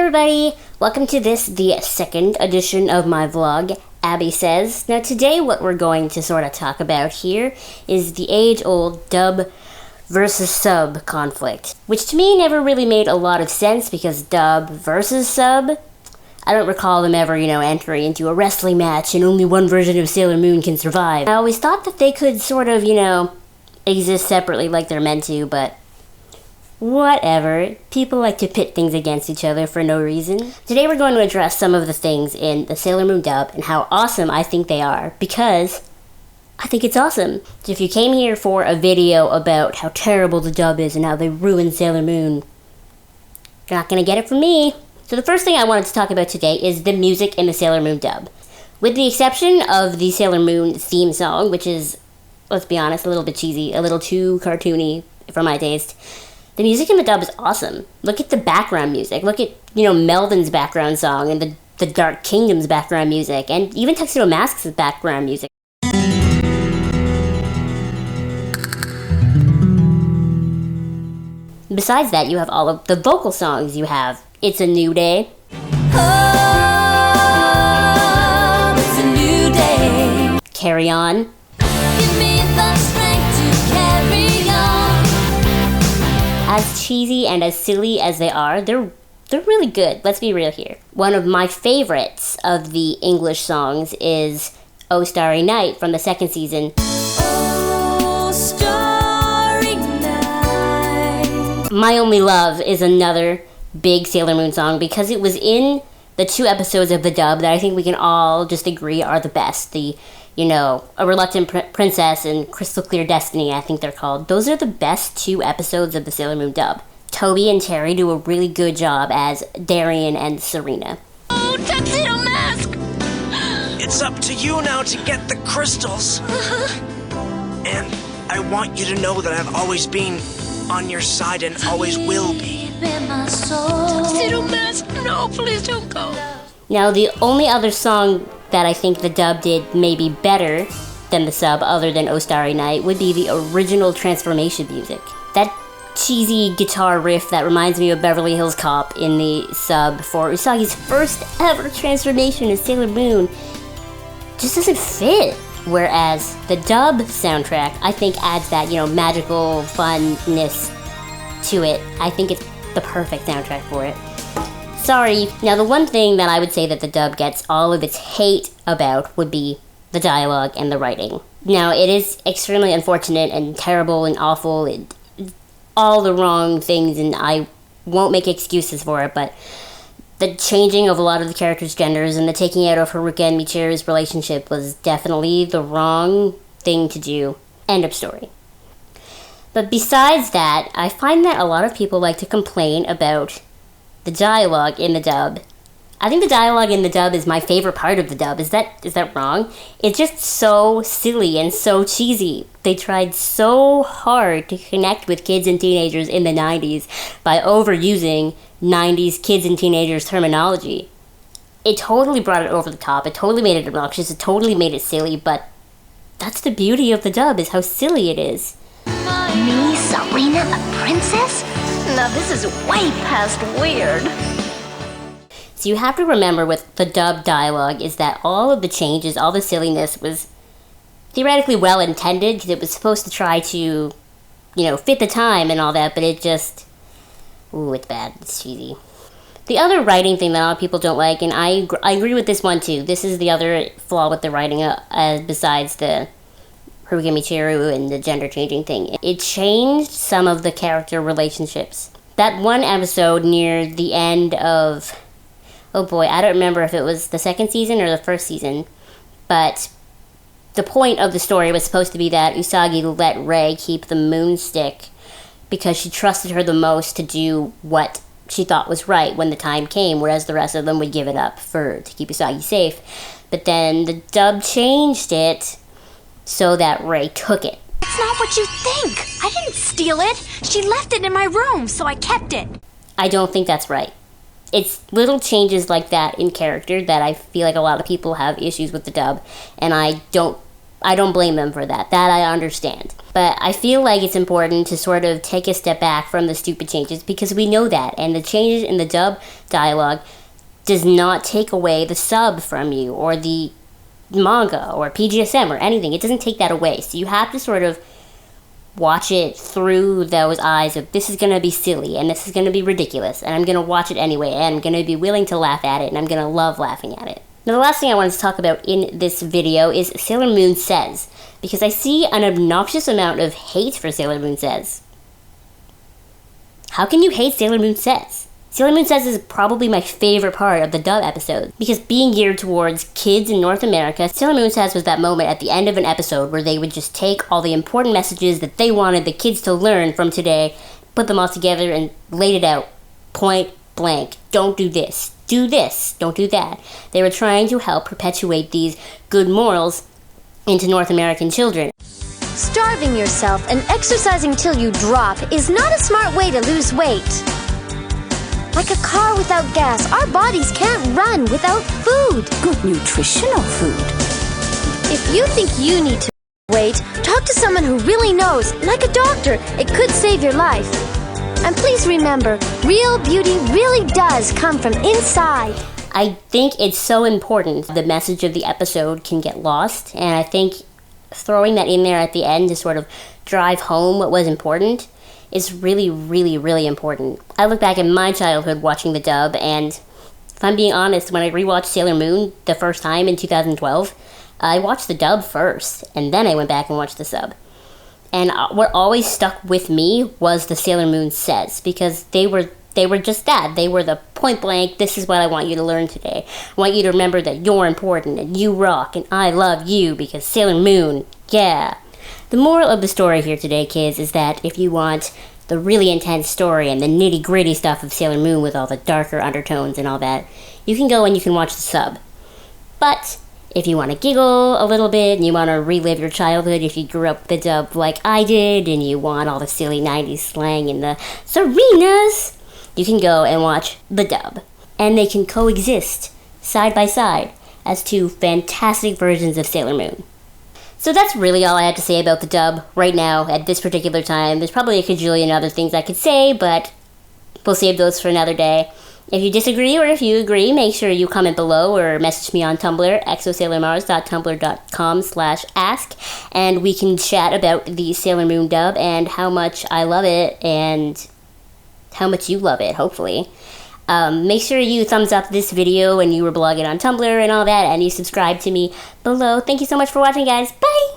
everybody, welcome to the second edition of my vlog, AbbySays. Now today what we're going to sort of talk about here is the age-old dub versus sub conflict, which to me never really made a lot of sense because dub versus sub, I don't recall them ever, entering into a wrestling match and only one version of Sailor Moon can survive. I always thought that they could sort of, exist separately like they're meant to, but whatever. People like to pit things against each other for no reason. Today we're going to address some of the things in the Sailor Moon dub and how awesome I think they are, because I think it's awesome. So if you came here for a video about how terrible the dub is and how they ruined Sailor Moon, you're not gonna get it from me. So the first thing I wanted to talk about today is the music in the Sailor Moon dub. With the exception of the Sailor Moon theme song, which is, let's be honest, a little bit cheesy, a little too cartoony for my taste, the music in the dub is awesome. Look at the background music. Look at, Melvin's background song and the Dark Kingdom's background music, and even Tuxedo Mask's background music. Besides that, you have all of the vocal songs. You have It's a New Day. Oh, it's a new day. Carry On. Give me the strength to carry on. As cheesy and as silly as they are, they're really good. Let's be real here. One of my favorites of the English songs is Oh Starry Night from the second season. Oh, Starry Night. My Only Love is another big Sailor Moon song because it was in the 2 episodes of the dub that I think we can all just agree are the best. The A Reluctant Princess and Crystal Clear Destiny, I think they're called. Those are the best 2 episodes of the Sailor Moon dub. Toby and Terry do a really good job as Darien and Serena. Oh, Tuxedo Mask! It's up to you now to get the crystals. And I want you to know that I've always been on your side and always will be. Tuxedo Mask, no, please don't go. Now, the only other song that I think the dub did maybe better than the sub, other than Oh Starry Night, would be the original transformation music. That cheesy guitar riff that reminds me of Beverly Hills Cop in the sub for Usagi's first ever transformation as Sailor Moon just doesn't fit. Whereas the dub soundtrack, I think, adds that, magical funness to it. I think it's the perfect soundtrack for it. Sorry. Now, the one thing that I would say that the dub gets all of its hate about would be the dialogue and the writing. Now, it is extremely unfortunate and terrible and awful and all the wrong things, and I won't make excuses for it, but the changing of a lot of the characters' genders and the taking out of Haruka and Michiru's relationship was definitely the wrong thing to do. End of story. But besides that, I find that a lot of people like to complain about the dialogue in the dub. I think the dialogue in the dub is my favorite part of the dub. Is that wrong? It's just so silly and so cheesy. They tried so hard to connect with kids and teenagers in the 90s by overusing 90s kids and teenagers terminology. It totally brought it over the top. It totally made it obnoxious. It totally made it silly, but that's the beauty of the dub, is how silly it is. Me, Serena, a princess? Now this is way past weird. So you have to remember with the dub dialogue is that all of the changes, all the silliness was theoretically well intended because it was supposed to try to, fit the time and all that, but it just, it's bad, it's cheesy. The other writing thing that a lot of people don't like, and I agree with this one too, this is the other flaw with the writing besides the Haruka Michiru and the gender changing thing. It changed some of the character relationships. That one episode near the end of, oh boy, I don't remember if it was the second season or the first season, but the point of the story was supposed to be that Usagi let Rei keep the moon stick because she trusted her the most to do what she thought was right when the time came, whereas the rest of them would give it up to keep Usagi safe. But then the dub changed it so that Rei took it. It's not what you think. I didn't steal it. She left it in my room, so I kept it. I don't think that's right. It's little changes like that in character that I feel like a lot of people have issues with the dub, and I don't I don't blame them for that. That I understand. But I feel like it's important to sort of take a step back from the stupid changes because we know that. And the changes in the dub dialogue does not take away the sub from you or the manga or PGSM or anything. It doesn't take that away. So you have to sort of watch it through those eyes of this is going to be silly and this is going to be ridiculous and I'm going to watch it anyway and I'm going to be willing to laugh at it and I'm going to love laughing at it. Now the last thing I wanted to talk about in this video is Sailor Moon Says, because I see an obnoxious amount of hate for Sailor Moon Says. How can you hate Sailor Moon Says? Sailor Moon Says is probably my favorite part of the dub episode, because being geared towards kids in North America, Sailor Moon Says was that moment at the end of an episode where they would just take all the important messages that they wanted the kids to learn from today, put them all together and laid it out, point blank. Don't do this, don't do that. They were trying to help perpetuate these good morals into North American children. Starving yourself and exercising till you drop is not a smart way to lose weight. Like a car without gas, our bodies can't run without food. Good nutritional food. If you think you need to lose weight, talk to someone who really knows, like a doctor. It could save your life. And please remember, real beauty really does come from inside. I think it's so important the message of the episode can get lost, and I think throwing that in there at the end to sort of drive home what was important is really, really, really important. I look back at my childhood watching the dub, and if I'm being honest, when I rewatched Sailor Moon the first time in 2012, I watched the dub first, and then I went back and watched the sub. And what always stuck with me was the Sailor Moon Says, because they were just that. They were the point blank, this is what I want you to learn today. I want you to remember that you're important, and you rock, and I love you, because Sailor Moon, yeah. The moral of the story here today, kids, is that if you want the really intense story and the nitty-gritty stuff of Sailor Moon with all the darker undertones and all that, you can go and you can watch the sub. But if you want to giggle a little bit and you want to relive your childhood, if you grew up with the dub like I did and you want all the silly 90s slang and the Serenas, you can go and watch the dub. And they can coexist side by side as two fantastic versions of Sailor Moon. So that's really all I have to say about the dub right now at this particular time. There's probably a cajillion other things I could say, but we'll save those for another day. If you disagree or if you agree, make sure you comment below or message me on Tumblr, exosailormars.tumblr.com/ask, and we can chat about the Sailor Moon dub and how much I love it and how much you love it, hopefully. Make sure you thumbs up this video when you were blogging on Tumblr and all that, and you subscribe to me below. Thank you so much for watching, guys. Bye!